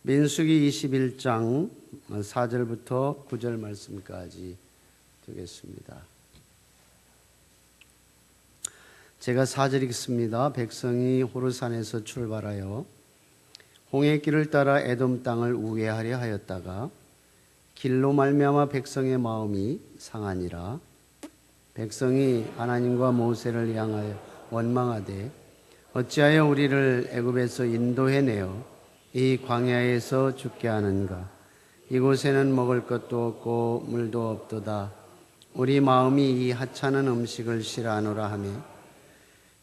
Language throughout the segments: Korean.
민수기 21장 4절부터 9절 말씀까지 되겠습니다. 제가 4절 읽습니다. 백성이 호르산에서 출발하여 홍해길을 따라 에돔 땅을 우회하려 하였다가 길로 말미암아 백성의 마음이 상하니라. 백성이 하나님과 모세를 향하여 원망하되 어찌하여 우리를 애굽에서 인도해내어 이 광야에서 죽게 하는가. 이곳에는 먹을 것도 없고 물도 없도다. 우리 마음이 이 하찮은 음식을 싫어하노라 하며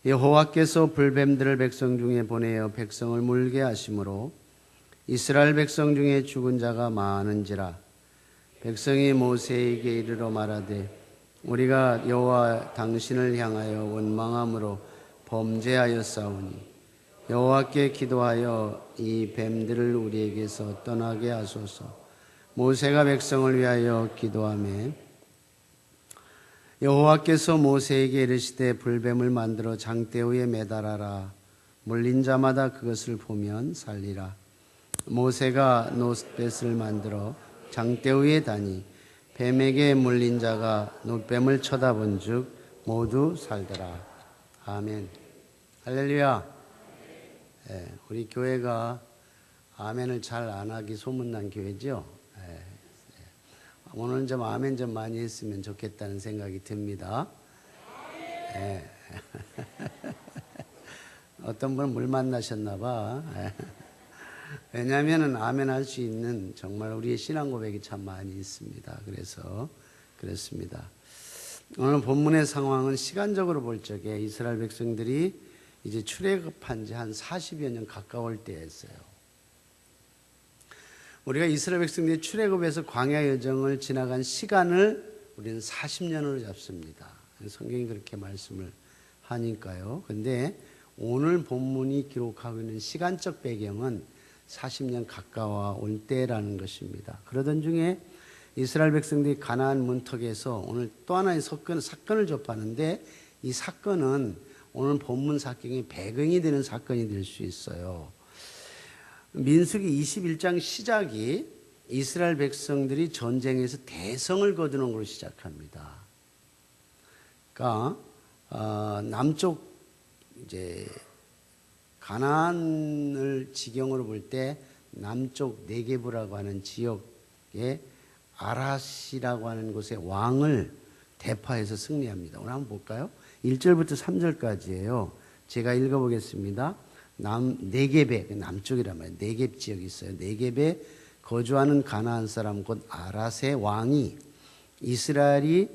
여호와께서 불뱀들을 백성 중에 보내어 백성을 물게 하심으로 이스라엘 백성 중에 죽은 자가 많은지라. 백성이 모세에게 이르러 말하되 우리가 여호와 당신을 향하여 원망함으로 범죄하였사오니 여호와께 기도하여 이 뱀들을 우리에게서 떠나게 하소서. 모세가 백성을 위하여 기도하며 여호와께서 모세에게 이르시되 불뱀을 만들어 장대우에 매달아라. 물린 자마다 그것을 보면 살리라. 모세가 놋뱃을 만들어 장대우에 다니 뱀에게 물린 자가 놋뱀을 쳐다본 즉 모두 살더라. 아멘. 할렐루야. 우리 교회가 아멘을 잘 안 하기 소문난 교회죠. 오늘 좀 아멘 좀 많이 했으면 좋겠다는 생각이 듭니다. 어떤 분은 물 만나셨나 봐. 왜냐하면 아멘 할 수 있는 정말 우리의 신앙 고백이 참 많이 있습니다. 그래서 그렇습니다. 오늘 본문의 상황은 시간적으로 볼 적에 이스라엘 백성들이 이제 출애굽한 지 한 40여 년 가까울 때였어요. 우리가 이스라엘 백성들이 출애굽에서 광야 여정을 지나간 시간을 우리는 40년으로 잡습니다. 성경이 그렇게 말씀을 하니까요. 그런데 오늘 본문이 기록하고 있는 시간적 배경은 40년 가까워올 때라는 것입니다. 그러던 중에 이스라엘 백성들이 가나안 문턱에서 오늘 또 하나의 사건을 접하는데 이 사건은 오늘 본문 사건이 배경이 되는 사건이 될 수 있어요. 민수기 21장 시작이 이스라엘 백성들이 전쟁에서 대성을 거두는 걸로 시작합니다. 그러니까 남쪽 이제 가나안을 지경으로 볼 때 남쪽 네게브라고 하는 지역에 아라시라고 하는 곳의 왕을 대파해서 승리합니다. 오늘 한번 볼까요? 1절부터 3절까지예요. 제가 읽어보겠습니다. 네겝에 남쪽이란 말이에요. 네겝 지역이 있어요. 네겝에 거주하는 가나안 사람 곧 아랏의 왕이 이스라엘이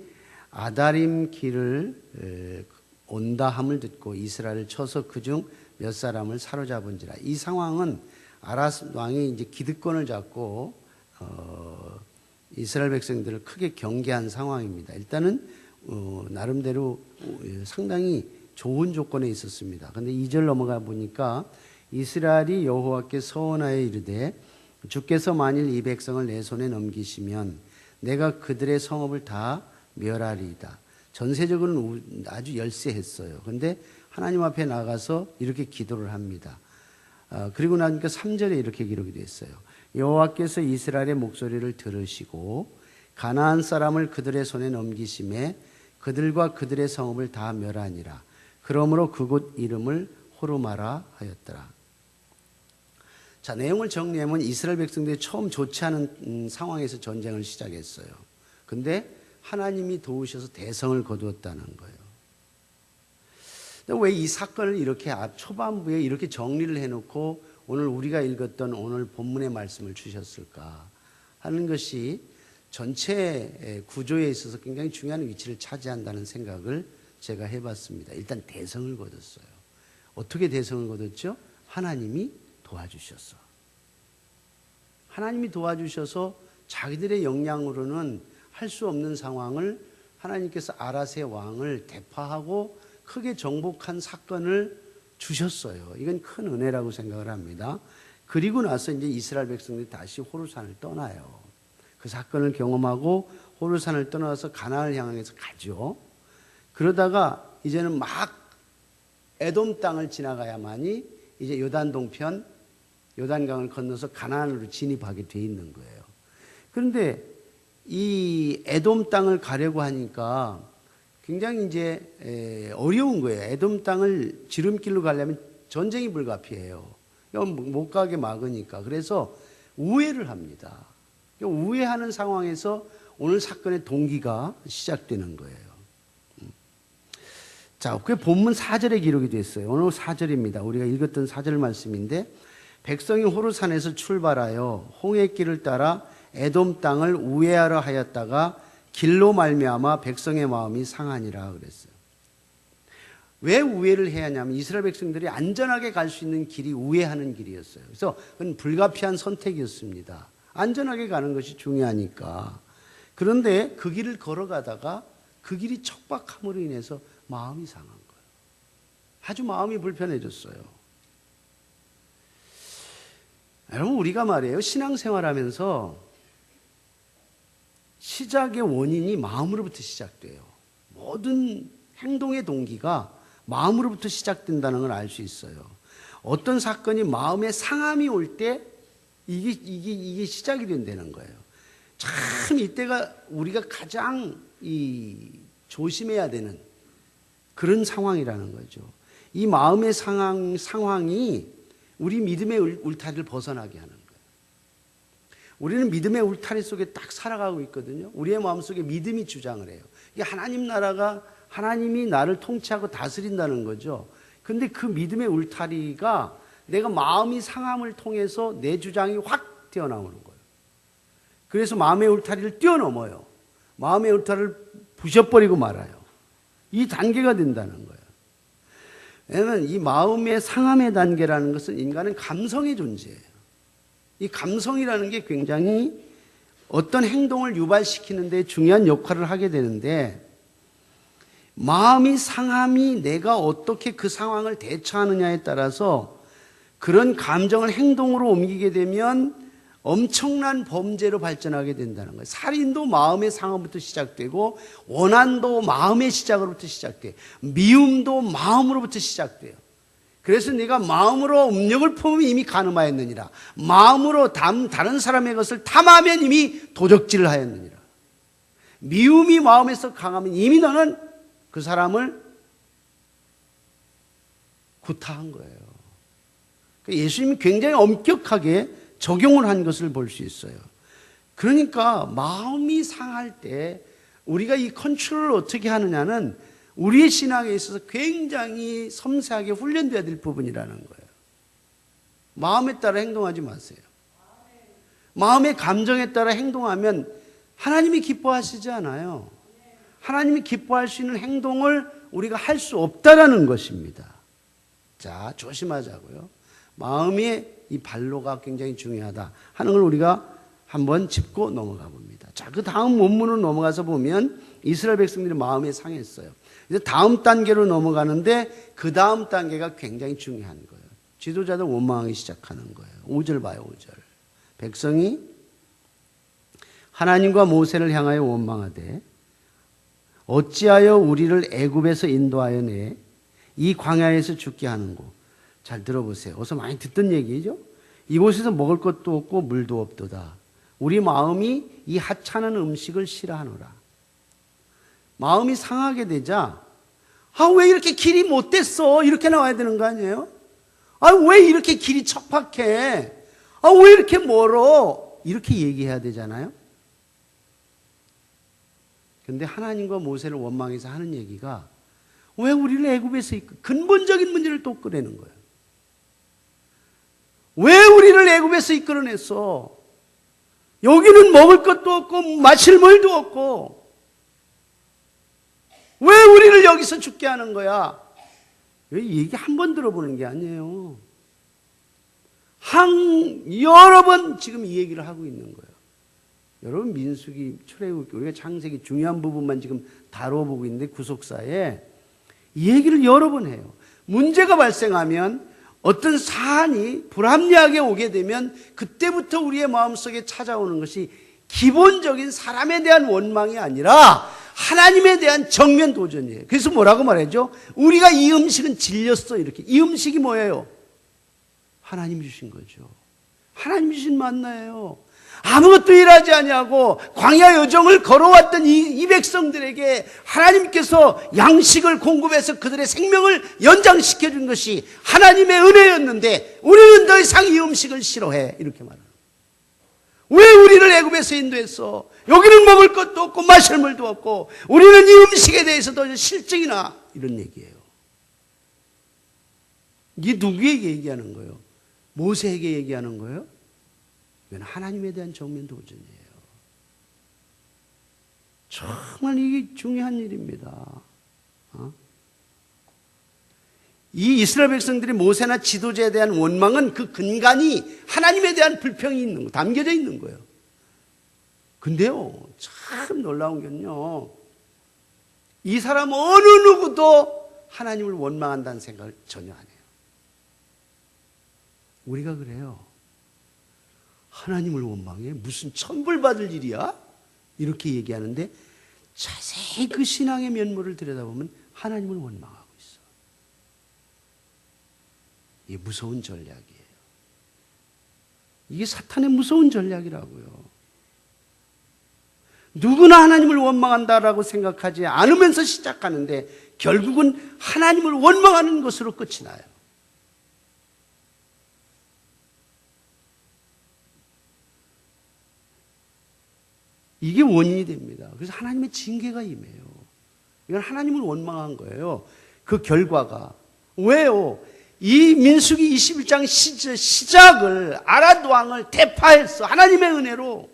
아다림 길을 온다 함을 듣고 이스라엘을 쳐서 그중 몇 사람을 사로잡은지라. 이 상황은 아랏 왕이 이제 기득권을 잡고 이스라엘 백성들을 크게 경계한 상황입니다. 일단은 나름대로 상당히 좋은 조건에 있었습니다. 그런데 2절 넘어가 보니까 이스라엘이 여호와께 서원하여 이르되 주께서 만일 이 백성을 내 손에 넘기시면 내가 그들의 성읍을 다 멸하리이다. 전세적으로는 아주 열세했어요. 그런데 하나님 앞에 나가서 이렇게 기도를 합니다. 그리고 나니까 3절에 이렇게 기록이 되어 있어요. 여호와께서 이스라엘의 목소리를 들으시고 가나안 사람을 그들의 손에 넘기심에 그들과 그들의 성읍을 다 멸하니라. 그러므로 그곳 이름을 호르마라 하였더라. 자, 내용을 정리하면 이스라엘 백성들이 처음 좋지 않은 상황에서 전쟁을 시작했어요. 근데 하나님이 도우셔서 대성을 거두었다는 거예요. 왜 이 사건을 이렇게 초반부에 이렇게 정리를 해놓고 오늘 우리가 읽었던 오늘 본문의 말씀을 주셨을까 하는 것이 전체 구조에 있어서 굉장히 중요한 위치를 차지한다는 생각을 제가 해봤습니다. 일단 대성을 거뒀어요. 어떻게 대성을 거뒀죠? 하나님이 도와주셨어. 하나님이 도와주셔서 자기들의 역량으로는 할 수 없는 상황을 하나님께서 아랏의 왕을 대파하고 크게 정복한 사건을 주셨어요. 이건 큰 은혜라고 생각을 합니다. 그리고 나서 이제 이스라엘 백성들이 다시 호르산을 떠나요. 그 사건을 경험하고 호르산을 떠나서 가나안을 향해서 가죠. 그러다가 이제는 막 에돔 땅을 지나가야만이 이제 요단 동편 요단강을 건너서 가나안으로 진입하게 돼 있는 거예요. 그런데 이 에돔 땅을 가려고 하니까 굉장히 이제 어려운 거예요. 에돔 땅을 지름길로 가려면 전쟁이 불가피해요. 못 가게 막으니까. 그래서 우회를 합니다. 우회하는 상황에서 오늘 사건의 동기가 시작되는 거예요. 자, 그 본문 4절에 기록이 됐어요. 오늘 4절입니다. 우리가 읽었던 4절 말씀인데, 백성이 호르산에서 출발하여 홍해길을 따라 에돔 땅을 우회하려 하였다가 길로 말미암아 백성의 마음이 상하니라 그랬어요. 왜 우회를 해야 하냐면 이스라엘 백성들이 안전하게 갈 수 있는 길이 우회하는 길이었어요. 그래서 그건 불가피한 선택이었습니다. 안전하게 가는 것이 중요하니까. 그런데 그 길을 걸어가다가 그 길이 척박함으로 인해서 마음이 상한 거예요. 아주 마음이 불편해졌어요. 여러분, 우리가 말이에요, 신앙생활하면서 시작의 원인이 마음으로부터 시작돼요. 모든 행동의 동기가 마음으로부터 시작된다는 걸 알 수 있어요. 어떤 사건이 마음에 상함이 올 때 이게 시작이 된다는 거예요. 참 이때가 우리가 가장 조심해야 되는 그런 상황이라는 거죠. 이 마음의 상황이 우리 믿음의 울타리를 벗어나게 하는 거예요. 우리는 믿음의 울타리 속에 딱 살아가고 있거든요. 우리의 마음속에 믿음이 주장을 해요. 이게 하나님 나라가 하나님이 나를 통치하고 다스린다는 거죠. 근데 그 믿음의 울타리가 내가 마음이 상함을 통해서 내 주장이 확 튀어나오는 거예요. 그래서 마음의 울타리를 뛰어넘어요. 마음의 울타리를 부셔버리고 말아요. 이 단계가 된다는 거예요. 왜냐하면 이 마음의 상함의 단계라는 것은 인간은 감성의 존재예요. 이 감성이라는 게 굉장히 어떤 행동을 유발시키는 데 중요한 역할을 하게 되는데, 마음이 상함이 내가 어떻게 그 상황을 대처하느냐에 따라서 그런 감정을 행동으로 옮기게 되면 엄청난 범죄로 발전하게 된다는 거예요. 살인도 마음의 상함부터 시작되고, 원한도 마음의 시작으로부터 시작돼요. 미움도 마음으로부터 시작돼요. 그래서 네가 마음으로 음욕을 품으면 이미 간음하였느니라. 마음으로 다른 사람의 것을 탐하면 이미 도적질을 하였느니라. 미움이 마음에서 강하면 이미 너는 그 사람을 구타한 거예요. 예수님이 굉장히 엄격하게 적용을 한 것을 볼 수 있어요. 그러니까 마음이 상할 때 우리가 이 컨트롤을 어떻게 하느냐는 우리의 신앙에 있어서 굉장히 섬세하게 훈련되어야 될 부분이라는 거예요. 마음에 따라 행동하지 마세요. 마음의 감정에 따라 행동하면 하나님이 기뻐하시지 않아요. 하나님이 기뻐할 수 있는 행동을 우리가 할 수 없다라는 것입니다. 자, 조심하자고요. 마음의 이 발로가 굉장히 중요하다 하는 걸 우리가 한번 짚고 넘어가 봅니다. 자, 그 다음 원문으로 넘어가서 보면 이스라엘 백성들이 마음에 상했어요. 이제 다음 단계로 넘어가는데 그 다음 단계가 굉장히 중요한 거예요. 지도자들 원망하기 시작하는 거예요. 5절 봐요, 5절. 백성이 하나님과 모세를 향하여 원망하되 어찌하여 우리를 애굽에서 인도하여 내 이 광야에서 죽게 하는고. 잘 들어보세요. 어서 많이 듣던 얘기죠. 이곳에서 먹을 것도 없고 물도 없도다. 우리 마음이 이 하찮은 음식을 싫어하노라. 마음이 상하게 되자, 왜 이렇게 길이 못됐어? 이렇게 나와야 되는 거 아니에요? 왜 이렇게 길이 척박해? 왜 이렇게 멀어? 이렇게 얘기해야 되잖아요. 근데 하나님과 모세를 원망해서 하는 얘기가 왜 우리를 애굽에서 근본적인 문제를 또 꺼내는 거예요. 왜 우리를 애굽에서 이끌어냈어? 여기는 먹을 것도 없고 마실 물도 없고 왜 우리를 여기서 죽게 하는 거야? 이 얘기 한 번 들어보는 게 아니에요. 여러 번 지금 이 얘기를 하고 있는 거예요. 여러분, 민수기, 출애굽기, 우리가 창세기 중요한 부분만 지금 다뤄보고 있는데 구속사에 이 얘기를 여러 번 해요. 문제가 발생하면 어떤 사안이 불합리하게 오게 되면 그때부터 우리의 마음속에 찾아오는 것이 기본적인 사람에 대한 원망이 아니라 하나님에 대한 정면 도전이에요. 그래서 뭐라고 말하죠? 우리가 이 음식은 질렸어, 이렇게. 이 음식이 뭐예요? 하나님이 주신 거죠. 하나님 주신 만나예요. 아무것도 일하지 아니하고 광야 여정을 걸어왔던 이 백성들에게 하나님께서 양식을 공급해서 그들의 생명을 연장시켜 준 것이 하나님의 은혜였는데 우리는 더 이상 이 음식을 싫어해. 이렇게 말합니다. 왜 우리를 애굽에서 인도했어? 여기는 먹을 것도 없고 마실 물도 없고 우리는 이 음식에 대해서도 실증이나, 이런 얘기예요. 이게 누구에게 얘기하는 거예요? 모세에게 얘기하는 거예요? 이건 하나님에 대한 정면 도전이에요. 정말 이게 중요한 일입니다. 이 이스라엘 백성들이 모세나 지도자에 대한 원망은 그 근간이 하나님에 대한 불평이 있는 거, 담겨져 있는 거예요. 근데요, 참 놀라운 건요, 이 사람 어느 누구도 하나님을 원망한다는 생각을 전혀 안 해요. 우리가 그래요. 하나님을 원망해? 무슨 천벌 받을 일이야? 이렇게 얘기하는데 자세히 그 신앙의 면모를 들여다보면 하나님을 원망하고 있어. 이게 무서운 전략이에요. 이게 사탄의 무서운 전략이라고요. 누구나 하나님을 원망한다라고 생각하지 않으면서 시작하는데 결국은 하나님을 원망하는 것으로 끝이 나요. 이게 원인이 됩니다. 그래서 하나님의 징계가 임해요. 이건 하나님을 원망한 거예요. 그 결과가. 왜요? 이 민수기 21장 시작을 아랏 왕을 대파했어. 하나님의 은혜로.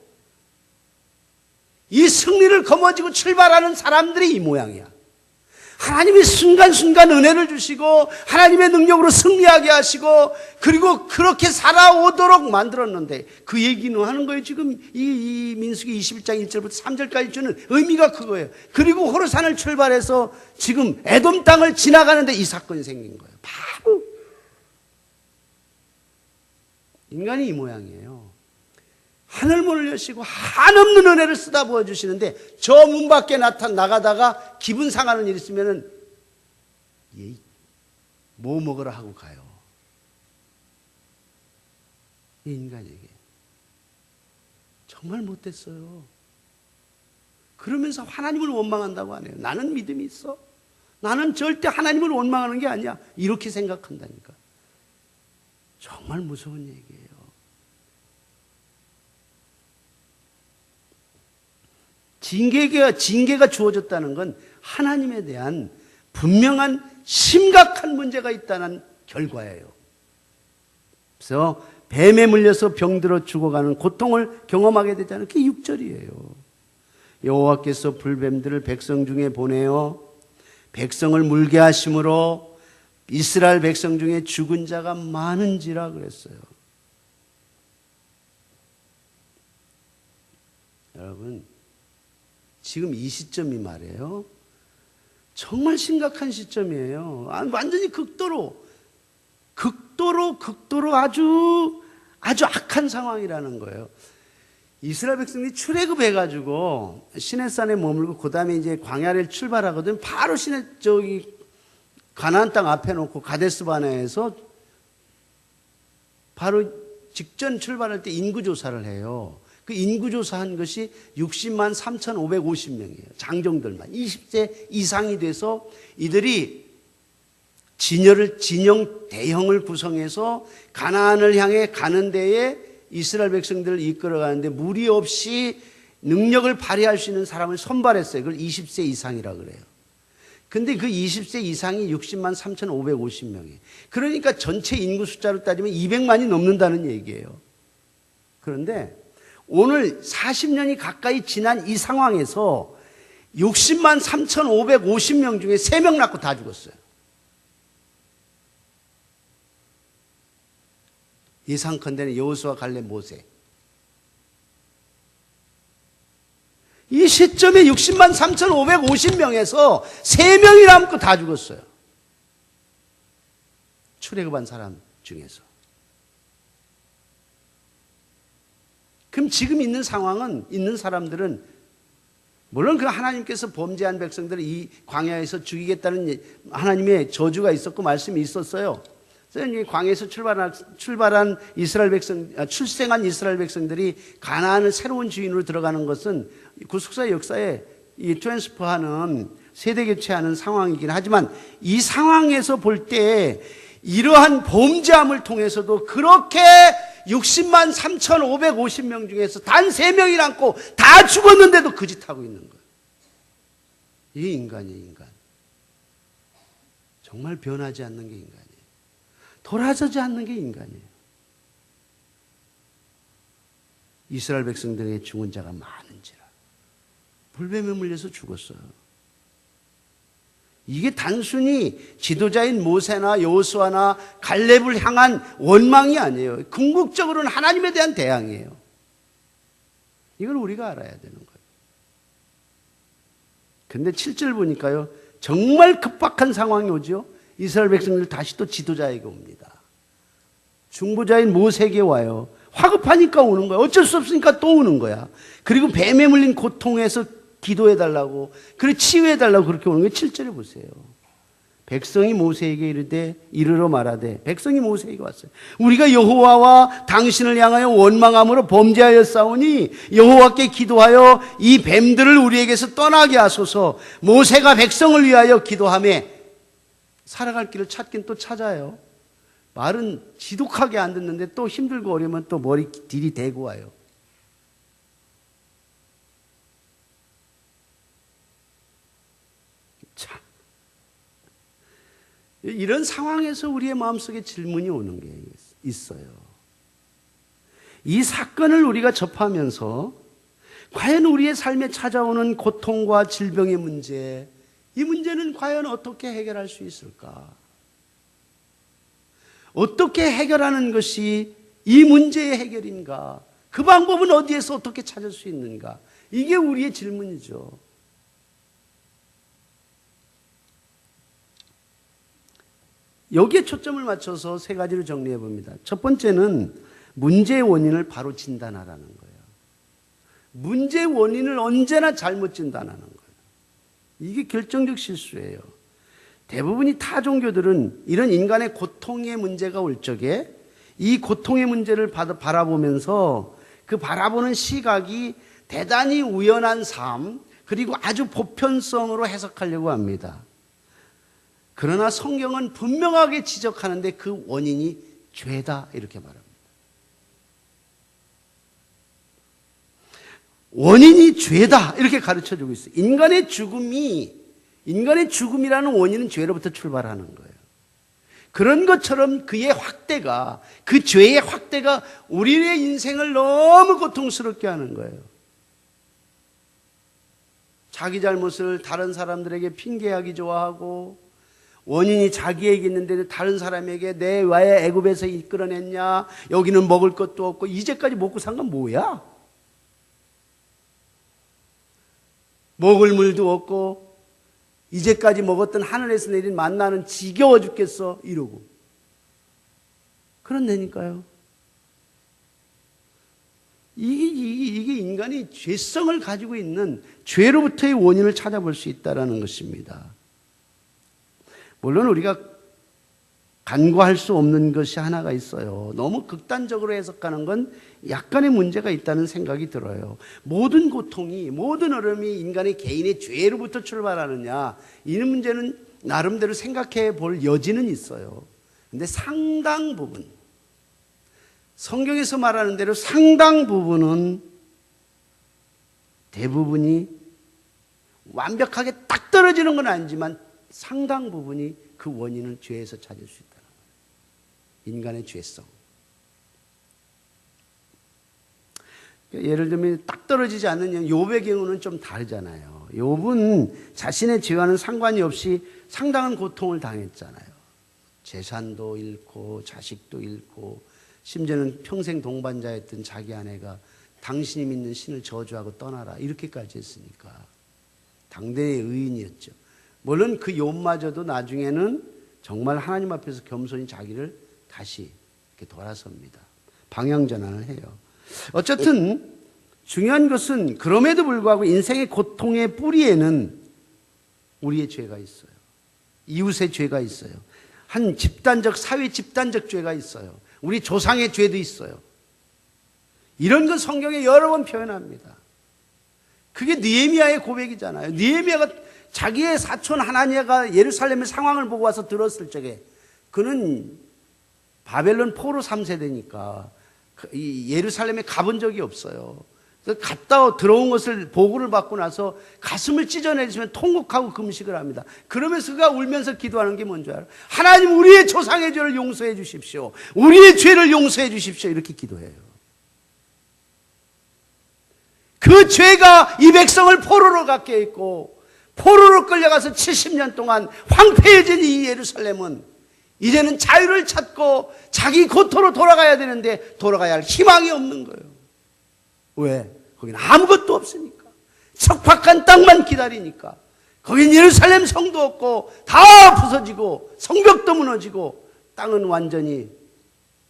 이 승리를 거머쥐고 출발하는 사람들이 이 모양이야. 하나님이 순간순간 은혜를 주시고 하나님의 능력으로 승리하게 하시고 그리고 그렇게 살아오도록 만들었는데 그 얘기는 하는 거예요. 지금 이 민수기 21장 1절부터 3절까지 주는 의미가 그거예요. 그리고 호르산을 출발해서 지금 에돔 땅을 지나가는데 이 사건이 생긴 거예요. 바로 인간이 이 모양이에요. 하늘문을 여시고 한없는 은혜를 쓰다 부어주시는데 저 문 밖에 나가다가 기분 상하는 일 있으면은 뭐 먹으라 하고 가요. 이 인간에게 정말 못됐어요. 그러면서 하나님을 원망한다고 하네요. 나는 믿음이 있어. 나는 절대 하나님을 원망하는 게 아니야. 이렇게 생각한다니까. 정말 무서운 얘기예요. 징계가 주어졌다는 건 하나님에 대한 분명한 심각한 문제가 있다는 결과예요. 그래서 뱀에 물려서 병들어 죽어가는 고통을 경험하게 되잖아요. 그게 6절이에요. 여호와께서 불뱀들을 백성 중에 보내어 백성을 물게 하심으로 이스라엘 백성 중에 죽은 자가 많은지라 그랬어요. 여러분, 지금 이 시점이 말이에요. 정말 심각한 시점이에요. 완전히 극도로 아주 악한 상황이라는 거예요. 이스라엘 백성들이 출애굽해가지고 시내산에 머물고 그 다음에 이제 광야를 출발하거든. 바로 가나안 땅 앞에 놓고 가데스바네에서 바로 직전 출발할 때 인구조사를 해요. 그 인구조사한 것이 60만 3,550명이에요. 장정들만. 20세 이상이 돼서 이들이 진영 대형을 구성해서 가나안을 향해 가는 데에 이스라엘 백성들을 이끌어가는데 무리 없이 능력을 발휘할 수 있는 사람을 선발했어요. 그걸 20세 이상이라 그래요. 근데 그 20세 이상이 60만 3,550명이에요. 그러니까 전체 인구 숫자로 따지면 200만이 넘는다는 얘기예요. 그런데 오늘 40년이 가까이 지난 이 상황에서 60만 3,550명 중에 3명 낳고 다 죽었어요. 예상컨대는 여호수아, 갈렙, 모세. 이 시점에 60만 3,550명에서 3명이 남고 다 죽었어요. 출애굽한 사람 중에서. 그럼 지금 있는 상황은, 있는 사람들은, 물론 그 하나님께서 범죄한 백성들을 이 광야에서 죽이겠다는 하나님의 저주가 있었고 말씀이 있었어요. 광야에서 출생한 이스라엘 백성들이 가나안을 새로운 주인으로 들어가는 것은 구속사의 역사에 이 트랜스퍼하는 세대 교체하는 상황이긴 하지만 이 상황에서 볼 때 이러한 범죄함을 통해서도 그렇게 60만 3,550명 중에서 단 3명이 남고 다 죽었는데도 그 짓 하고 있는 거예요. 이게 인간이에요, 인간. 정말 변하지 않는 게 인간이에요. 돌아서지 않는 게 인간이에요. 이스라엘 백성들에게 죽은 자가 많은지라. 불뱀에 물려서 죽었어요. 이게 단순히 지도자인 모세나 여호수아나 갈렙을 향한 원망이 아니에요. 궁극적으로는 하나님에 대한 대항이에요. 이걸 우리가 알아야 되는 거예요. 근데 7절 보니까요, 정말 급박한 상황이 오죠. 이스라엘 백성들 다시 또 지도자에게 옵니다. 중보자인 모세에게 와요. 화급하니까 오는 거야. 어쩔 수 없으니까 또 오는 거야. 그리고 뱀에 물린 고통에서 기도해달라고, 그리고 치유해달라고 그렇게 오는 거예요. 7절에 보세요. 백성이 모세에게 이르러 말하되, 백성이 모세에게 왔어요. 우리가 여호와와 당신을 향하여 원망함으로 범죄하여 싸우니 여호와께 기도하여 이 뱀들을 우리에게서 떠나게 하소서. 모세가 백성을 위하여 기도하며 살아갈 길을 찾긴 또 찾아요. 말은 지독하게 안 듣는데 또 힘들고 어려우면 또 머리 딜이 대고 와요. 참, 이런 상황에서 우리의 마음속에 질문이 오는 게 있어요. 이 사건을 우리가 접하면서 과연 우리의 삶에 찾아오는 고통과 질병의 문제, 이 문제는 과연 어떻게 해결할 수 있을까? 어떻게 해결하는 것이 이 문제의 해결인가? 그 방법은 어디에서 어떻게 찾을 수 있는가? 이게 우리의 질문이죠. 여기에 초점을 맞춰서 3가지로 정리해 봅니다. 첫 번째는 문제의 원인을 바로 진단하라는 거예요. 문제의 원인을 언제나 잘못 진단하는 거예요. 이게 결정적 실수예요. 대부분이 타 종교들은 이런 인간의 고통의 문제가 올 적에 이 고통의 문제를 바라보면서 그 바라보는 시각이 대단히 우연한 삶, 그리고 아주 보편성으로 해석하려고 합니다. 그러나 성경은 분명하게 지적하는데 그 원인이 죄다 이렇게 말합니다. 원인이 죄다 이렇게 가르쳐주고 있어요. 인간의 죽음이라는 원인은 죄로부터 출발하는 거예요. 그런 것처럼 그의 확대가, 그 죄의 확대가 우리의 인생을 너무 고통스럽게 하는 거예요. 자기 잘못을 다른 사람들에게 핑계하기 좋아하고, 원인이 자기에게 있는데 다른 사람에게 내 왜 애굽에서 이끌어냈냐, 여기는 먹을 것도 없고 이제까지 먹고 산 건 뭐야? 먹을 물도 없고 이제까지 먹었던 하늘에서 내린 만나는 지겨워 죽겠어 이러고 그런다니까요. 이게 인간이 죄성을 가지고 있는 죄로부터의 원인을 찾아볼 수 있다는 것입니다. 물론 우리가 간과할 수 없는 것이 하나가 있어요. 너무 극단적으로 해석하는 건 약간의 문제가 있다는 생각이 들어요. 모든 고통이, 모든 어려움이 인간의 개인의 죄로부터 출발하느냐, 이 문제는 나름대로 생각해 볼 여지는 있어요. 근데 상당 부분, 성경에서 말하는 대로 상당 부분은, 대부분이 완벽하게 딱 떨어지는 건 아니지만 상당 부분이 그 원인은 죄에서 찾을 수 있다. 인간의 죄성. 예를 들면 딱 떨어지지 않는 욥의 경우는 좀 다르잖아요. 욥은 자신의 죄와는 상관이 없이 상당한 고통을 당했잖아요. 재산도 잃고 자식도 잃고 심지어는 평생 동반자였던 자기 아내가 당신이 믿는 신을 저주하고 떠나라 이렇게까지 했으니까 당대의 의인이었죠. 물론 그 욥마저도 나중에는 정말 하나님 앞에서 겸손히 자기를 다시 이렇게 돌아섭니다. 방향전환을 해요. 어쨌든 중요한 것은 그럼에도 불구하고 인생의 고통의 뿌리에는 우리의 죄가 있어요. 이웃의 죄가 있어요. 한 집단적, 사회 집단적 죄가 있어요. 우리 조상의 죄도 있어요. 이런 건 성경에 여러 번 표현합니다. 그게 느헤미야의 고백이잖아요. 느헤미야가 자기의 사촌 하나니아가 예루살렘의 상황을 보고 와서 들었을 적에 그는 바벨론 포로 3세대니까 예루살렘에 가본 적이 없어요. 갔다 들어온 것을 보고를 받고 나서 가슴을 찢어내리시면 통곡하고 금식을 합니다. 그러면서 그가 울면서 기도하는 게 뭔지 알아요? 하나님, 우리의 조상의 죄를 용서해 주십시오. 우리의 죄를 용서해 주십시오. 이렇게 기도해요. 그 죄가 이 백성을 포로로 갖게 했고, 포로로 끌려가서 70년 동안 황폐해진 이 예루살렘은 이제는 자유를 찾고 자기 고토로 돌아가야 되는데 돌아가야 할 희망이 없는 거예요. 왜? 거기는 아무것도 없으니까. 척박한 땅만 기다리니까. 거긴 예루살렘 성도 없고 다 부서지고 성벽도 무너지고 땅은 완전히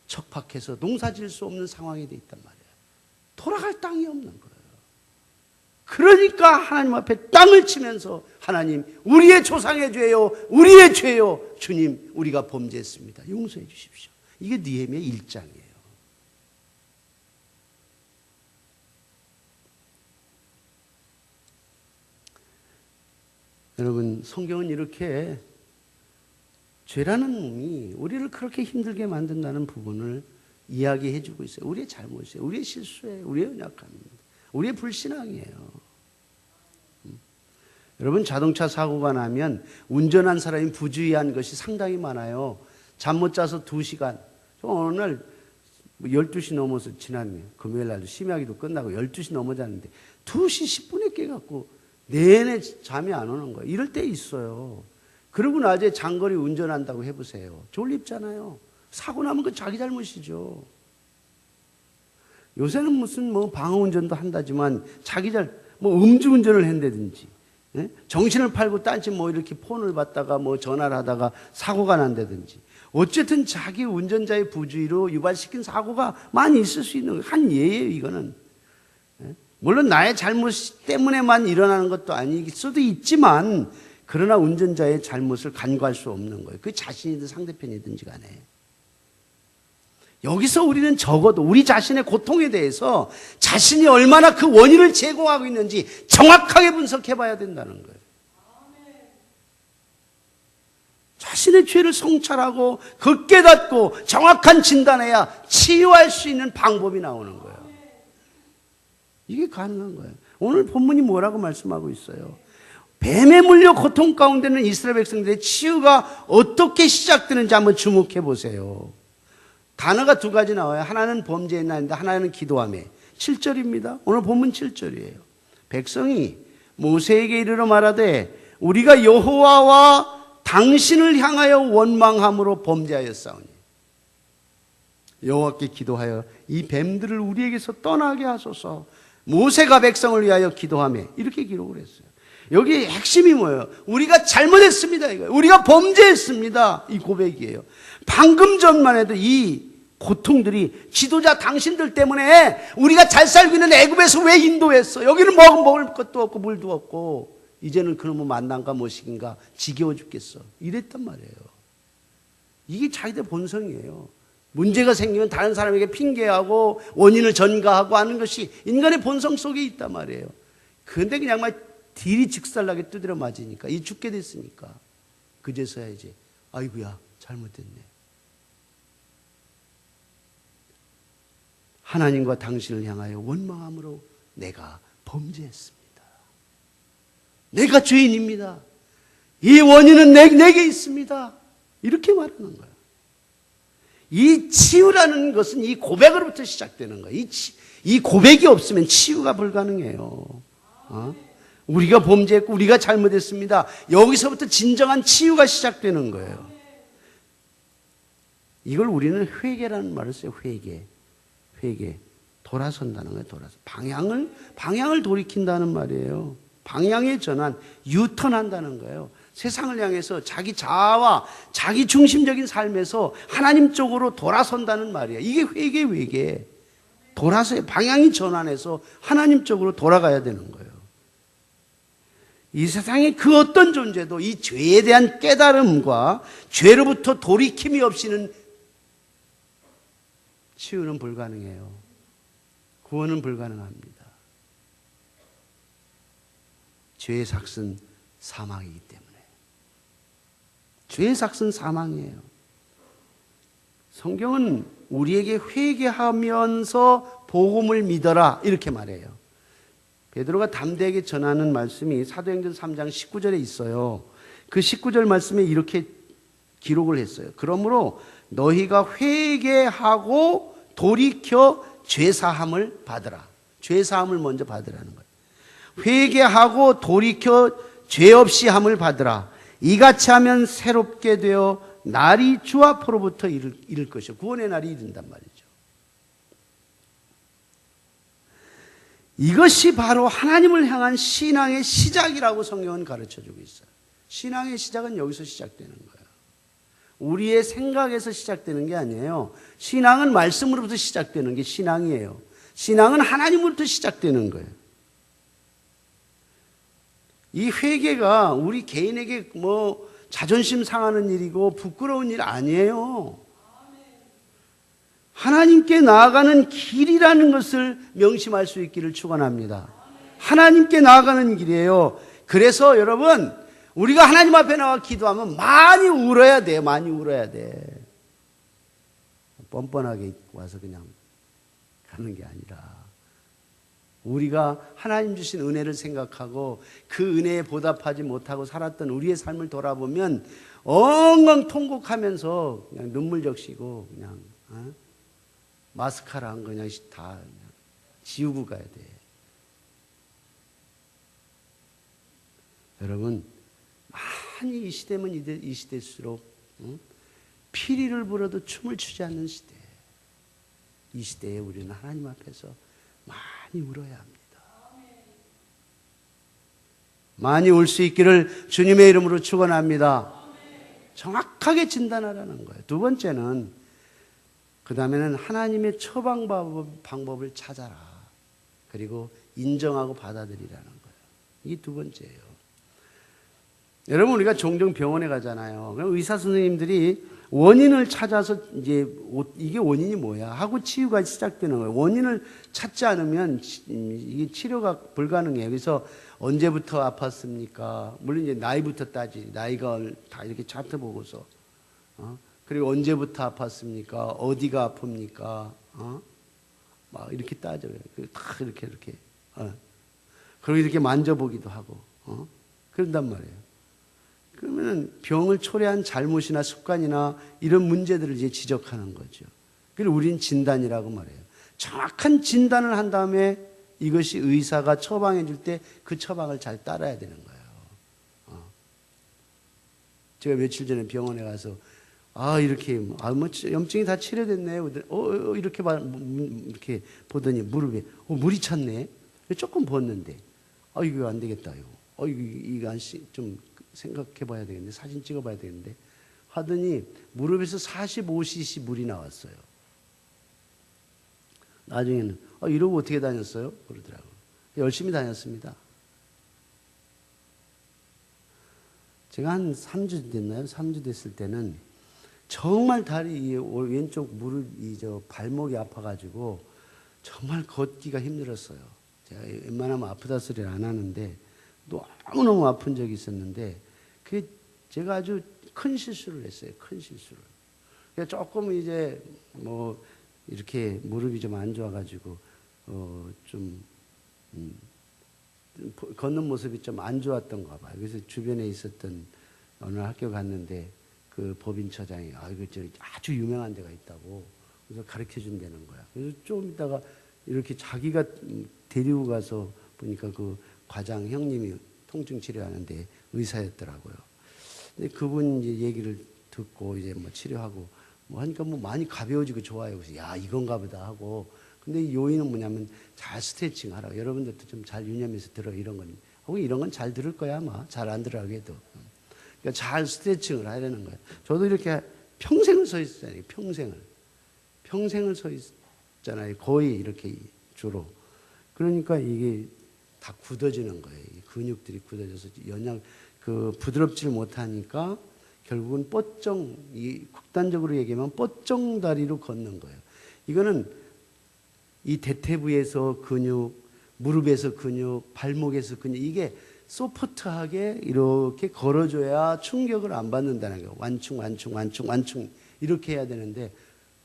척박해서 농사 지을 수 없는 상황이 돼 있단 말이에요. 돌아갈 땅이 없는 거예요. 그러니까 하나님 앞에 땅을 치면서 하나님, 우리의 조상의 죄요, 우리의 죄요, 주님, 우리가 범죄했습니다. 용서해 주십시오. 이게 느헤미야 1장이에요. 여러분, 성경은 이렇게 죄라는 놈이 우리를 그렇게 힘들게 만든다는 부분을 이야기해 주고 있어요. 우리의 잘못이에요. 우리의 실수예요. 우리의 연약함입니다. 우리의 불신앙이에요. 여러분, 자동차 사고가 나면 운전한 사람이 부주의한 것이 상당히 많아요. 잠 못 자서 2시간. 저 어느 날 12시 넘어서 지난 금요일 날도 심야기도 끝나고 12시 넘어 잤는데 2시 10분에 깨갖고 내내 잠이 안 오는 거예요. 이럴 때 있어요. 그러고 낮에 장거리 운전한다고 해보세요. 졸립잖아요. 사고 나면 그건 자기 잘못이죠. 요새는 무슨 방어운전도 한다지만 음주운전을 한다든지, 예? 정신을 팔고 딴짓 이렇게 폰을 받다가 전화를 하다가 사고가 난다든지, 어쨌든 자기 운전자의 부주의로 유발시킨 사고가 많이 있을 수 있는 한 예예요, 이거는. 예? 물론 나의 잘못 때문에만 일어나는 것도 아닐 수도 있지만, 그러나 운전자의 잘못을 간과할 수 없는 거예요. 그 자신이든 상대편이든지 간에. 여기서 우리는 적어도 우리 자신의 고통에 대해서 자신이 얼마나 그 원인을 제공하고 있는지 정확하게 분석해 봐야 된다는 거예요. 자신의 죄를 성찰하고 그 깨닫고 정확한 진단해야 치유할 수 있는 방법이 나오는 거예요. 이게 가능한 거예요. 오늘 본문이 뭐라고 말씀하고 있어요? 뱀에 물려 고통 가운데는 이스라엘 백성들의 치유가 어떻게 시작되는지 한번 주목해 보세요. 단어가 2가지 나와요. 하나는 범죄했나인데 하나는 기도하며. 7절입니다. 오늘 본문 7절이에요. 백성이 모세에게 이르러 말하되 우리가 여호와와 당신을 향하여 원망함으로 범죄하였사오니 여호와께 기도하여 이 뱀들을 우리에게서 떠나게 하소서. 모세가 백성을 위하여 기도하며 이렇게 기록을 했어요. 여기 핵심이 뭐예요? 우리가 잘못했습니다. 이거예요. 우리가 범죄했습니다. 이 고백이에요. 방금 전만 해도 이 고통들이 지도자 당신들 때문에 우리가 잘 살고 있는 애굽에서 왜 인도했어? 여기는 먹을 것도 없고 물도 없고 이제는 그놈의 만남과 모식인가 지겨워 죽겠어. 이랬단 말이에요. 이게 자기들 본성이에요. 문제가 생기면 다른 사람에게 핑계하고 원인을 전가하고 하는 것이 인간의 본성 속에 있단 말이에요. 그런데 그냥 딜이 직살나게 두드려 맞으니까 이 죽게 됐으니까 그제서야 이제 아이고야 잘못됐네. 하나님과 당신을 향하여 원망함으로 내가 범죄했습니다. 내가 죄인입니다. 이 원인은 내게 있습니다. 이렇게 말하는 거예요. 이 치유라는 것은 이 고백으로부터 시작되는 거예요. 이 고백이 없으면 치유가 불가능해요. 우리가 범죄했고 우리가 잘못했습니다. 여기서부터 진정한 치유가 시작되는 거예요. 이걸 우리는 회개라는 말을 써요. 회개. 돌아선다는 거예요. 방향을 돌이킨다는 말이에요. 방향의 전환, 유턴한다는 거예요. 세상을 향해서 자기 자아와 자기 중심적인 삶에서 하나님 쪽으로 돌아선다는 말이에요. 이게 회개. 돌아서 방향이 전환해서 하나님 쪽으로 돌아가야 되는 거예요. 이 세상의 그 어떤 존재도 이 죄에 대한 깨달음과 죄로부터 돌이킴이 없이는 치유는 불가능해요. 구원은 불가능합니다. 죄의 삭은 사망이기 때문에. 죄의 삭은 사망이에요. 성경은 우리에게 회개하면서 복음을 믿어라 이렇게 말해요. 베드로가 담대하게 전하는 말씀이 사도행전 3장 19절에 있어요. 그 19절 말씀에 이렇게 기록을 했어요. 그러므로 너희가 회개하고 돌이켜 죄사함을 받으라. 죄사함을 먼저 받으라는 거예요. 회개하고 돌이켜 죄 없이 함을 받으라. 이같이 하면 새롭게 되어 날이 주 앞으로부터 이를 것이요. 구원의 날이 이른단 말이죠. 이것이 바로 하나님을 향한 신앙의 시작이라고 성경은 가르쳐주고 있어요. 신앙의 시작은 여기서 시작되는 거예요. 우리의 생각에서 시작되는 게 아니에요. 신앙은 말씀으로부터 시작되는 게 신앙이에요. 신앙은 하나님으로부터 시작되는 거예요. 이 회개가 우리 개인에게 뭐 자존심 상하는 일이고 부끄러운 일 아니에요. 하나님께 나아가는 길이라는 것을 명심할 수 있기를 축원합니다. 하나님께 나아가는 길이에요. 그래서 여러분, 우리가 하나님 앞에 나와 기도하면 많이 울어야 돼요. 많이 울어야 돼. 뻔뻔하게 와서 그냥 가는 게 아니라 우리가 하나님 주신 은혜를 생각하고 그 은혜에 보답하지 못하고 살았던 우리의 삶을 돌아보면 엉엉 통곡하면서 그냥 눈물 적시고 그냥 마스카라 한 거 그냥 다 그냥 지우고 가야 돼. 여러분, 많이 이 시대면 이 시대일수록 피리를 불어도 춤을 추지 않는 시대. 이 시대에 우리는 하나님 앞에서 많이 울어야 합니다. 많이 울 수 있기를 주님의 이름으로 축원합니다. 정확하게 진단하라는 거예요. 두 번째는 그 다음에는 하나님의 처방 방법을 찾아라. 그리고 인정하고 받아들이라는 거예요. 이게 두 번째예요. 여러분, 우리가 종종 병원에 가잖아요. 의사 선생님들이 원인을 찾아서 이제 이게 원인이 뭐야 하고 치유가 시작되는 거예요. 원인을 찾지 않으면 이게 치료가 불가능해요. 그래서 언제부터 아팠습니까? 물론 이제 나이부터 따지. 나이가 다 이렇게 차트 보고서 그리고 언제부터 아팠습니까? 어디가 아픕니까? 막 이렇게 따져요. 다 이렇게 그리고 이렇게 만져보기도 하고 그런단 말이에요. 그러면 병을 초래한 잘못이나 습관이나 이런 문제들을 이제 지적하는 거죠. 그걸 우리는 진단이라고 말해요. 정확한 진단을 한 다음에 이것이 의사가 처방해 줄 때 그 처방을 잘 따라야 되는 거예요. 제가 며칠 전에 병원에 가서 이렇게 뭐 염증이 다 치료됐네요. 이렇게 이렇게 보더니 무릎에 물이 찼네. 조금 부었는데 이거 안 되겠다. 이거 좀 생각해 봐야 되겠는데, 사진 찍어 봐야 되겠는데 하더니 무릎에서 45cc 물이 나왔어요. 나중에는 이러고 어떻게 다녔어요? 그러더라고요. 열심히 다녔습니다. 제가 한 3주 됐나요? 3주 됐을 때는 정말 다리 왼쪽 무릎이 발목이 아파가지고 정말 걷기가 힘들었어요. 제가 웬만하면 아프다 소리를 안 하는데 너무너무 아픈 적이 있었는데 그게 제가 아주 큰 실수를 했어요. 큰 실수를. 그러니까 조금 이제 뭐 이렇게 무릎이 좀 안 좋아가지고 좀 걷는 모습이 좀 안 좋았던가 봐요. 그래서 주변에 있었던 어느 학교 갔는데 그 법인처장이 이거 아주 유명한 데가 있다고 그래서 가르쳐 준다는 거야. 그래서 좀 있다가 이렇게 자기가 데리고 가서 보니까 그 과장 형님이 통증 치료하는데 의사였더라고요. 근데 그분 이제 얘기를 듣고 이제 뭐 치료하고 뭐 하니까 뭐 많이 가벼워지고 좋아요. 그래서 이건가 보다 하고. 근데 이 요인은 뭐냐면 잘 스트레칭 하라고. 여러분들도 좀 잘 유념해서 들어 이런 건. 혹은 이런 건 잘 들을 거야 아마. 잘 안 들으라고 해도. 그러니까 잘 스트레칭을 하려는 거예요. 저도 이렇게 평생을 서 있었잖아요. 평생을 서 있잖아요. 거의 이렇게 주로. 그러니까 이게 다 굳어지는 거예요. 이 근육들이 굳어져서 부드럽지를 못하니까 결국은 극단적으로 얘기하면 뻗정 다리로 걷는 거예요. 이거는 이 대퇴부에서 근육, 무릎에서 근육, 발목에서 근육, 이게 소프트하게 이렇게 걸어줘야 충격을 안 받는다는 거예요. 완충 이렇게 해야 되는데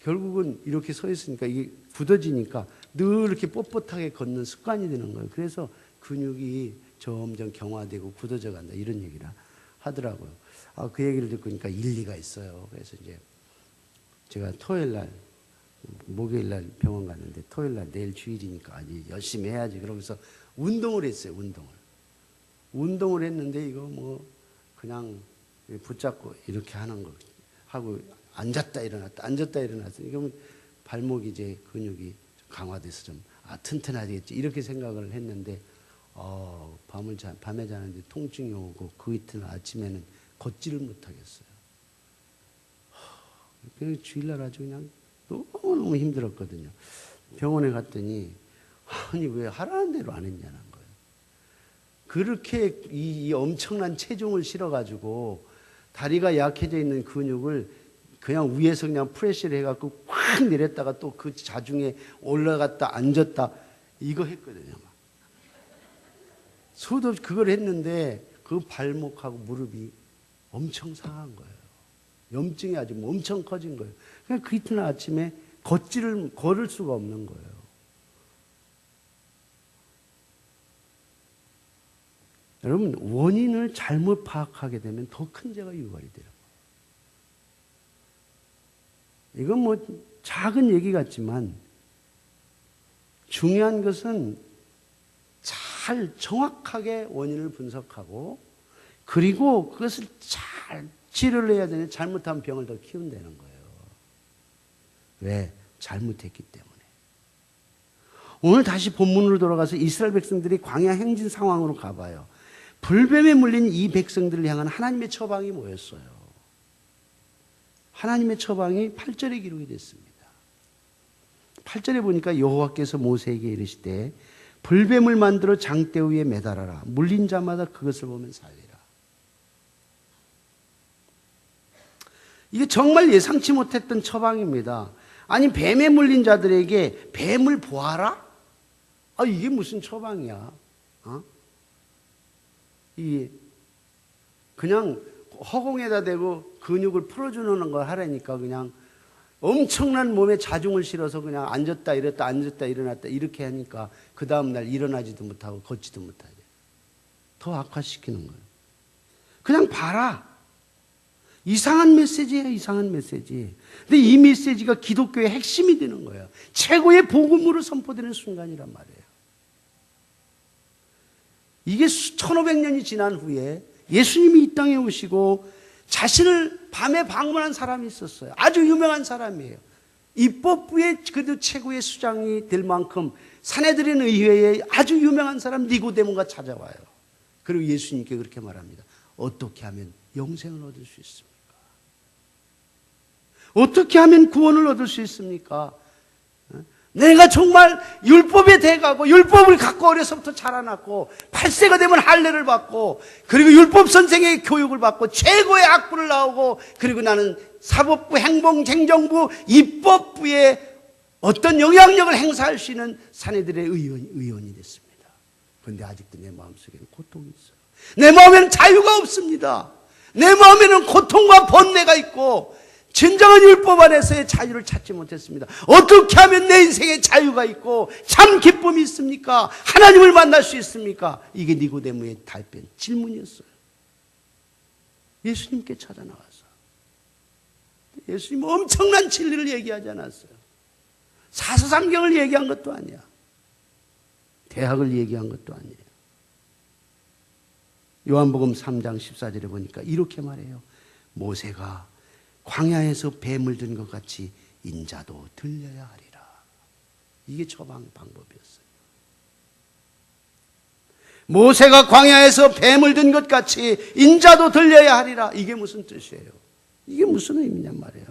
결국은 이렇게 서 있으니까 이게 굳어지니까 늘 이렇게 뻣뻣하게 걷는 습관이 되는 거예요. 그래서 근육이 점점 경화되고 굳어져 간다, 이런 얘기를 하더라고요. 그 얘기를 듣고 일리가 있어요. 그래서 이제 제가 목요일날 병원 갔는데 토요일날 내일 주일이니까 아주 열심히 해야지. 그러면서 운동을 했어요. 운동을 했는데 이거 뭐 그냥 붙잡고 이렇게 하는 거 하고 앉았다 일어났다 이러면 발목이 이제 근육이 강화돼서 좀 튼튼하겠지 이렇게 생각을 했는데 밤에 자는데 통증이 오고 그 이튿날 아침에는 걷지를 못하겠어요. 그래서 주일날 아주 그냥 너무너무 힘들었거든요. 병원에 갔더니 아니 왜 하라는 대로 안 했냐는 거예요. 그렇게 이 엄청난 체중을 실어가지고 다리가 약해져 있는 근육을 그냥 위에서 그냥 프레시를 해갖고 확 내렸다가 또 그 자중에 올라갔다 앉았다 이거 했거든요. 수도 없이 그걸 했는데 그 발목하고 무릎이 엄청 상한 거예요. 염증이 아주 엄청 커진 거예요. 그러니까 그 이튿날 아침에 걸을 수가 없는 거예요. 여러분, 원인을 잘못 파악하게 되면 더 큰 죄가 유발이 돼요. 이건 뭐 작은 얘기 같지만 중요한 것은 잘 정확하게 원인을 분석하고 그리고 그것을 잘 치료를 해야 되는, 잘못한 병을 더 키운다는 거예요. 왜? 잘못했기 때문에. 오늘 다시 본문으로 돌아가서 이스라엘 백성들이 광야 행진 상황으로 가봐요. 불뱀에 물린 이 백성들을 향한 하나님의 처방이 뭐였어요? 하나님의 처방이 8절에 기록이 됐습니다. 8절에 보니까 여호와께서 모세에게 이르시되 불뱀을 만들어 장대 위에 매달아라. 물린 자마다 그것을 보면 살리라. 이게 정말 예상치 못했던 처방입니다. 아니, 뱀에 물린 자들에게 뱀을 보아라? 이게 무슨 처방이야? 그냥 허공에다 대고 근육을 풀어주는 걸 하라니까 그냥 엄청난 몸에 자중을 실어서 그냥 앉았다 일어났다 앉았다 일어났다 이렇게 하니까 그 다음날 일어나지도 못하고 걷지도 못하게 더 악화시키는 거예요. 그냥 봐라. 이상한 메시지예요. 이상한 메시지. 근데 이 메시지가 기독교의 핵심이 되는 거예요. 최고의 복음으로 선포되는 순간이란 말이에요. 이게 1500년이 지난 후에 예수님이 이 땅에 오시고 자신을 밤에 방문한 사람이 있었어요. 아주 유명한 사람이에요. 입법부의 그래도 최고의 수장이 될 만큼 산헤드린 의회에 아주 유명한 사람 니고데모가 찾아와요. 그리고 예수님께 그렇게 말합니다. 어떻게 하면 영생을 얻을 수 있습니까? 어떻게 하면 구원을 얻을 수 있습니까? 내가 정말 율법에 대가고 율법을 갖고 어려서부터 자라났고 8세가 되면 할례를 받고 그리고 율법 선생의 교육을 받고 최고의 학부를 나오고 그리고 나는 사법부, 행정, 행정부, 입법부에 어떤 영향력을 행사할 수 있는 사내들의 의원이 됐습니다. 그런데 아직도 내 마음속에는 고통이 있어요. 내 마음에는 자유가 없습니다. 내 마음에는 고통과 번뇌가 있고 진정한 율법 안에서의 자유를 찾지 못했습니다. 어떻게 하면 내 인생에 자유가 있고 참 기쁨이 있습니까? 하나님을 만날 수 있습니까? 이게 니고데모의 답변, 질문이었어요. 예수님께 찾아 나와서 예수님은 엄청난 진리를 얘기하지 않았어요. 사서삼경을 얘기한 것도 아니야. 대학을 얘기한 것도 아니에요. 요한복음 3장 14절에 보니까 이렇게 말해요. 모세가 광야에서 뱀을 든 것 같이 인자도 들려야 하리라. 이게 처방 방법이었어요. 모세가 광야에서 뱀을 든 것 같이 인자도 들려야 하리라. 이게 무슨 뜻이에요? 이게 무슨 의미냔 말이에요.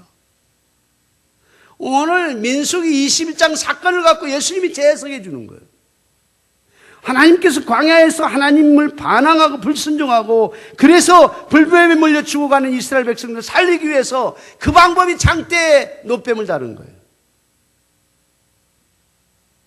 오늘 민수기 21장 사건을 갖고 예수님이 재해석해 주는 거예요. 하나님께서 광야에서 하나님을 반항하고 불순종하고 그래서 불뱀에 물려 죽어가는 이스라엘 백성들을 살리기 위해서 그 방법이 장대에 놋뱀을 다룬 거예요.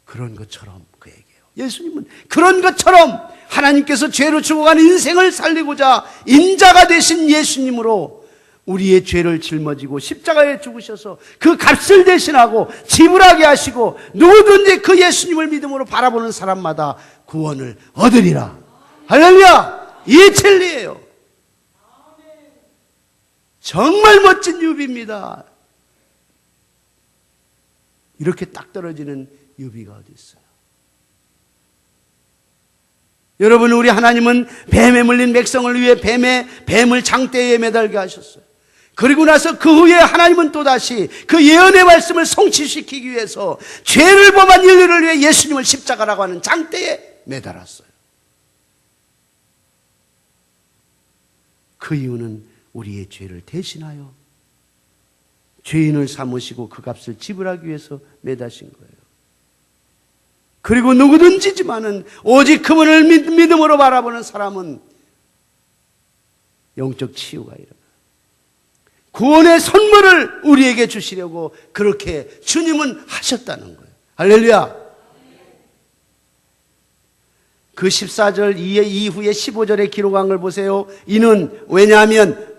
그런 것처럼 그 얘기예요. 예수님은 그런 것처럼 하나님께서 죄로 죽어가는 인생을 살리고자 인자가 되신 예수님으로 우리의 죄를 짊어지고 십자가에 죽으셔서 그 값을 대신하고 지불하게 하시고 누구든지 그 예수님을 믿음으로 바라보는 사람마다 구원을 얻으리라. 할렐루야! 이 진리예요. 정말 멋진 유비입니다. 이렇게 딱 떨어지는 유비가 어디 있어요? 여러분, 우리 하나님은 뱀에 물린 백성을 위해 뱀을 장대에 매달게 하셨어요. 그리고 나서 그 후에 하나님은 또다시 그 예언의 말씀을 성취시키기 위해서 죄를 범한 인류를 위해 예수님을 십자가라고 하는 장대에 매달았어요. 그 이유는 우리의 죄를 대신하여 죄인을 삼으시고 그 값을 지불하기 위해서 매다신 거예요. 그리고 누구든지지만은 오직 그분을 믿음으로 바라보는 사람은 영적 치유가 일어나요. 구원의 선물을 우리에게 주시려고 그렇게 주님은 하셨다는 거예요. 할렐루야. 그 14절 이후에 15절에 기록한 걸 보세요. 이는 왜냐하면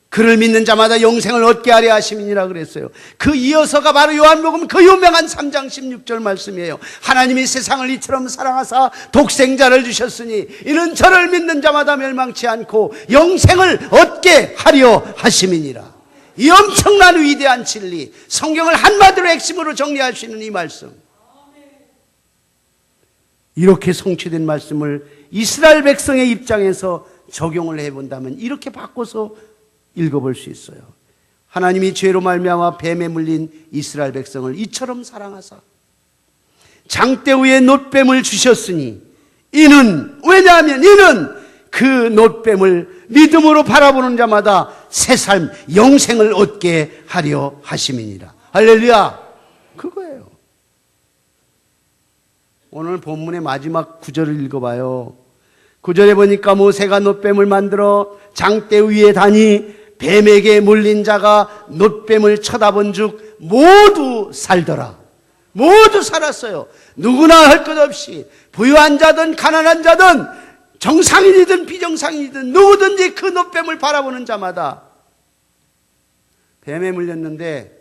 그를 믿는 자마다 영생을 얻게 하려 하심이니라 그랬어요. 그 이어서가 바로 요한복음 그 유명한 3장 16절 말씀이에요. 하나님이 세상을 이처럼 사랑하사 독생자를 주셨으니 이는 저를 믿는 자마다 멸망치 않고 영생을 얻게 하려 하심이니라. 이 엄청난 위대한 진리, 성경을 한마디로 핵심으로 정리할 수 있는 이 말씀, 이렇게 성취된 말씀을 이스라엘 백성의 입장에서 적용을 해본다면 이렇게 바꿔서 읽어볼 수 있어요. 하나님이 죄로 말미암아 뱀에 물린 이스라엘 백성을 이처럼 사랑하사 장대 위에 놋뱀을 주셨으니 이는 왜냐하면 이는 그 놋뱀을 믿음으로 바라보는 자마다 새삶 영생을 얻게 하려 하심이니라. 할렐루야. 그거예요. 오늘 본문의 마지막 구절을 읽어봐요. 9절에 보니까 모세가 놋뱀을 만들어 장대 위에 다니 뱀에게 물린 자가 놋뱀을 쳐다본 즉 모두 살더라. 모두 살았어요. 누구나 할 것 없이 부유한 자든 가난한 자든 정상인이든 비정상인이든 누구든지 그 놋뱀을 바라보는 자마다 뱀에 물렸는데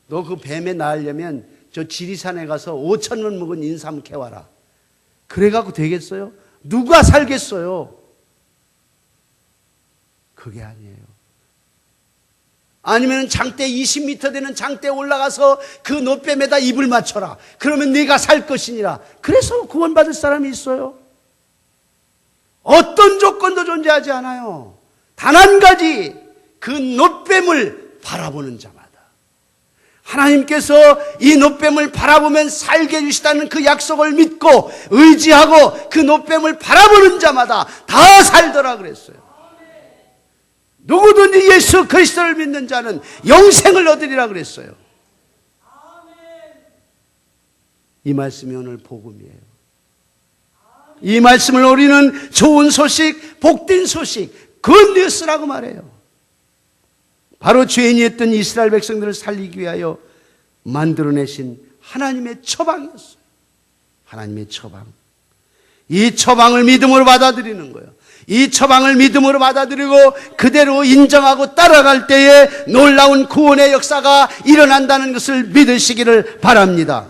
너 그 뱀에 나으려면 저 지리산에 가서 5,000원 묵은 인삼 캐와라. 그래갖고 되겠어요? 누가 살겠어요? 그게 아니에요. 아니면 장대 20m 되는 장대에 올라가서 그 놋뱀에다 입을 맞춰라. 그러면 네가 살 것이니라. 그래서 구원받을 사람이 있어요. 어떤 조건도 존재하지 않아요. 단 한 가지, 그 놋뱀을 바라보는 자마다 하나님께서 이 놋뱀을 바라보면 살게 해주시다는 그 약속을 믿고 의지하고 그 놋뱀을 바라보는 자마다 다 살더라 그랬어요. 누구든지 예수 그리스도를 믿는 자는 영생을 얻으리라 그랬어요. 이 말씀이 오늘 복음이에요. 이 말씀을 우리는 좋은 소식, 복된 소식, 굿뉴스라고 말해요. 바로 죄인이었던 이스라엘 백성들을 살리기 위하여 만들어내신 하나님의 처방이었어요. 하나님의 처방. 이 처방을 믿음으로 받아들이는 거예요. 이 처방을 믿음으로 받아들이고 그대로 인정하고 따라갈 때에 놀라운 구원의 역사가 일어난다는 것을 믿으시기를 바랍니다.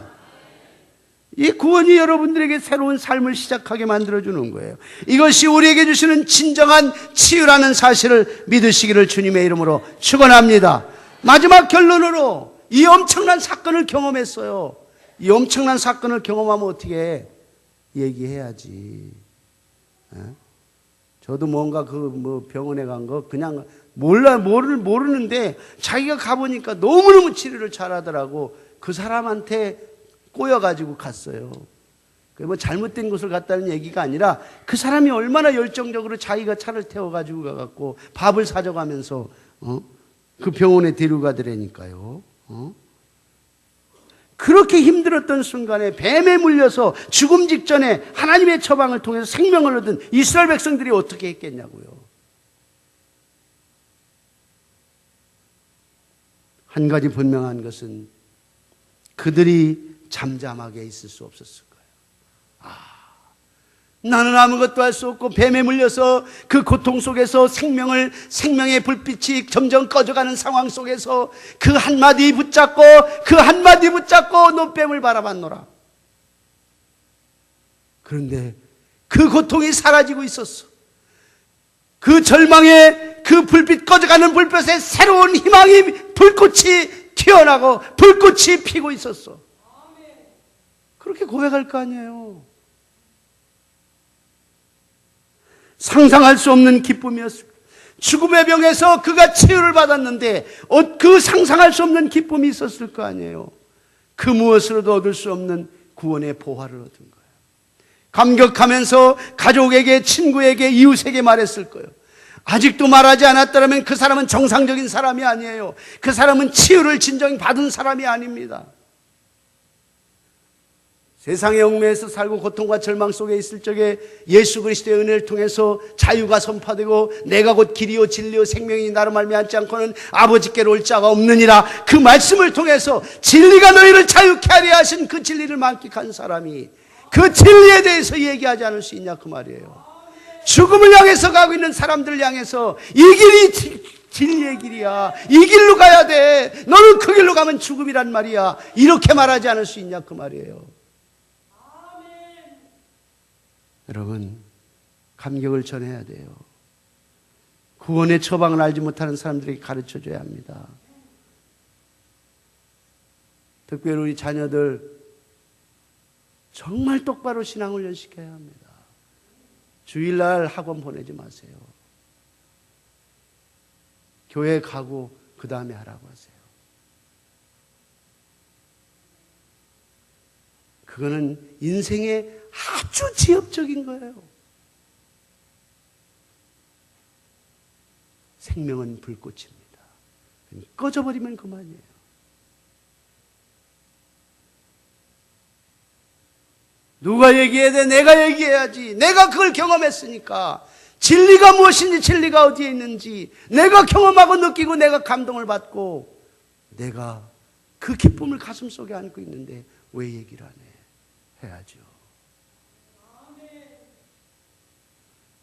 이 구원이 여러분들에게 새로운 삶을 시작하게 만들어주는 거예요. 이것이 우리에게 주시는 진정한 치유라는 사실을 믿으시기를 주님의 이름으로 축원합니다. 마지막 결론으로 이 엄청난 사건을 경험했어요. 이 엄청난 사건을 경험하면 어떻게 해? 얘기해야지. 저도 뭔가 병원에 간 거 그냥 모르는데 자기가 가보니까 너무너무 치료를 잘하더라고. 그 사람한테 꼬여가지고 갔어요. 잘못된 곳을 갔다는 얘기가 아니라 그 사람이 얼마나 열정적으로 자기가 차를 태워가지고 가갖고 밥을 사줘가면서 그 병원에 데려가더라니까요. 그렇게 힘들었던 순간에 뱀에 물려서 죽음 직전에 하나님의 처방을 통해서 생명을 얻은 이스라엘 백성들이 어떻게 했겠냐고요. 한 가지 분명한 것은 그들이 잠잠하게 있을 수 없었을 거예요. 나는 아무것도 할 수 없고 뱀에 물려서 그 고통 속에서 생명의 불빛이 점점 꺼져가는 상황 속에서 그 한마디 붙잡고 노뱀을 바라봤노라. 그런데 그 고통이 사라지고 있었어. 그 절망의 그 불빛, 꺼져가는 불빛에 새로운 희망이, 불꽃이 튀어나고 불꽃이 피고 있었어. 그렇게 고백할 거 아니에요. 상상할 수 없는 기쁨이었습니다. 죽음의 병에서 그가 치유를 받았는데 그 상상할 수 없는 기쁨이 있었을 거 아니에요. 그 무엇으로도 얻을 수 없는 구원의 보화를 얻은 거예요. 감격하면서 가족에게, 친구에게, 이웃에게 말했을 거예요. 아직도 말하지 않았더라면 그 사람은 정상적인 사람이 아니에요. 그 사람은 치유를 진정히 받은 사람이 아닙니다. 세상의 얽매에서 살고 고통과 절망 속에 있을 적에 예수 그리스도의 은혜를 통해서 자유가 선포되고 내가 곧 길이요 진리요 생명이 나로 말미암지 않고는 아버지께로 올 자가 없느니라, 그 말씀을 통해서 진리가 너희를 자유케 하려 하신 그 진리를 만끽한 사람이 그 진리에 대해서 얘기하지 않을 수 있냐 그 말이에요. 죽음을 향해서 가고 있는 사람들을 향해서 이 길이 진리의 길이야, 이 길로 가야 돼, 너는 그 길로 가면 죽음이란 말이야, 이렇게 말하지 않을 수 있냐 그 말이에요. 여러분, 감격을 전해야 돼요. 구원의 처방을 알지 못하는 사람들에게 가르쳐줘야 합니다. 특별히 우리 자녀들 정말 똑바로 신앙훈련 시켜야 합니다. 주일날 학원 보내지 마세요. 교회 가고 그 다음에 하라고 하세요. 그거는 인생의 아주 지엽적인 거예요. 생명은 불꽃입니다. 꺼져버리면 그만이에요. 누가 얘기해야 돼? 내가 얘기해야지. 내가 그걸 경험했으니까. 진리가 무엇인지, 진리가 어디에 있는지 내가 경험하고 느끼고 내가 감동을 받고 내가 그 기쁨을 가슴속에 안고 있는데 왜 얘기를 안 해? 해야죠.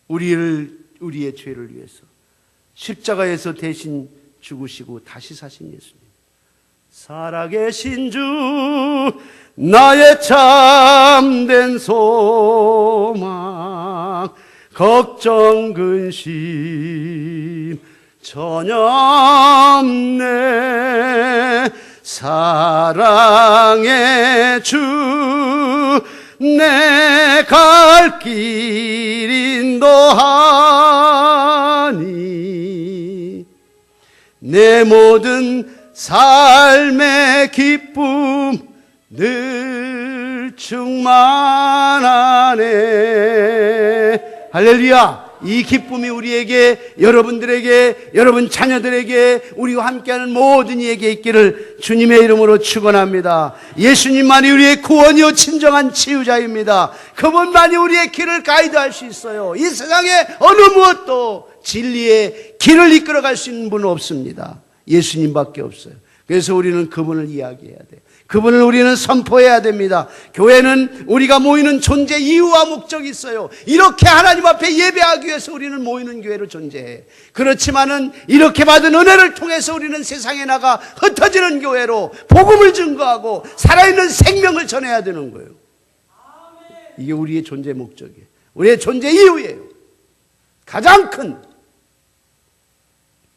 우리의 죄를 위해서 십자가에서 대신 죽으시고 다시 사신 예수님, 살아계신 주 나의 참된 소망, 걱정 근심 전혀 없네, 사랑의 주 내 갈 길 인도하니, 내 모든 삶의 기쁨 늘 충만하네. 할렐루야. 이 기쁨이 우리에게, 여러분들에게, 여러분 자녀들에게, 우리와 함께하는 모든 이에게 있기를 주님의 이름으로 축원합니다. 예수님만이 우리의 구원이요 진정한 치유자입니다. 그분만이 우리의 길을 가이드할 수 있어요. 이 세상에 어느 무엇도 진리의 길을 이끌어갈 수 있는 분은 없습니다. 예수님밖에 없어요. 그래서 우리는 그분을 이야기해야 돼요. 그분을 우리는 선포해야 됩니다. 교회는 우리가 모이는 존재 이유와 목적이 있어요. 이렇게 하나님 앞에 예배하기 위해서 우리는 모이는 교회로 존재해. 그렇지만은 이렇게 받은 은혜를 통해서 우리는 세상에 나가 흩어지는 교회로 복음을 증거하고 살아있는 생명을 전해야 되는 거예요. 이게 우리의 존재 목적이에요. 우리의 존재 이유예요. 가장 큰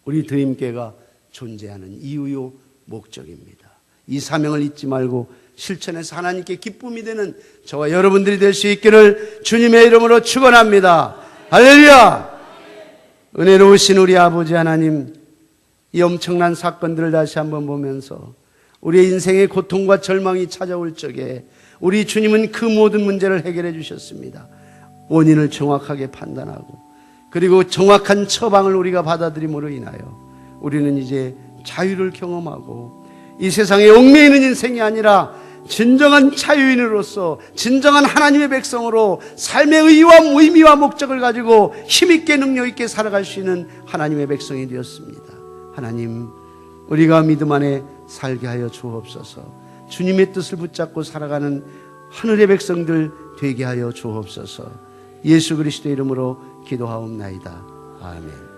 우리 드림교회가 존재하는 이유요 목적입니다. 이 사명을 잊지 말고 실천해서 하나님께 기쁨이 되는 저와 여러분들이 될 수 있기를 주님의 이름으로 축원합니다. 할렐루야. 은혜로우신 우리 아버지 하나님, 이 엄청난 사건들을 다시 한번 보면서 우리의 인생의 고통과 절망이 찾아올 적에 우리 주님은 그 모든 문제를 해결해 주셨습니다. 원인을 정확하게 판단하고 그리고 정확한 처방을 우리가 받아들임으로 인하여 우리는 이제 자유를 경험하고 이 세상에 얽매이는 인생이 아니라 진정한 자유인으로서 진정한 하나님의 백성으로 삶의 의의와 의미와 목적을 가지고 힘있게 능력있게 살아갈 수 있는 하나님의 백성이 되었습니다. 하나님, 우리가 믿음 안에 살게 하여 주옵소서. 주님의 뜻을 붙잡고 살아가는 하늘의 백성들 되게 하여 주옵소서. 예수 그리스도의 이름으로 기도하옵나이다. 아멘.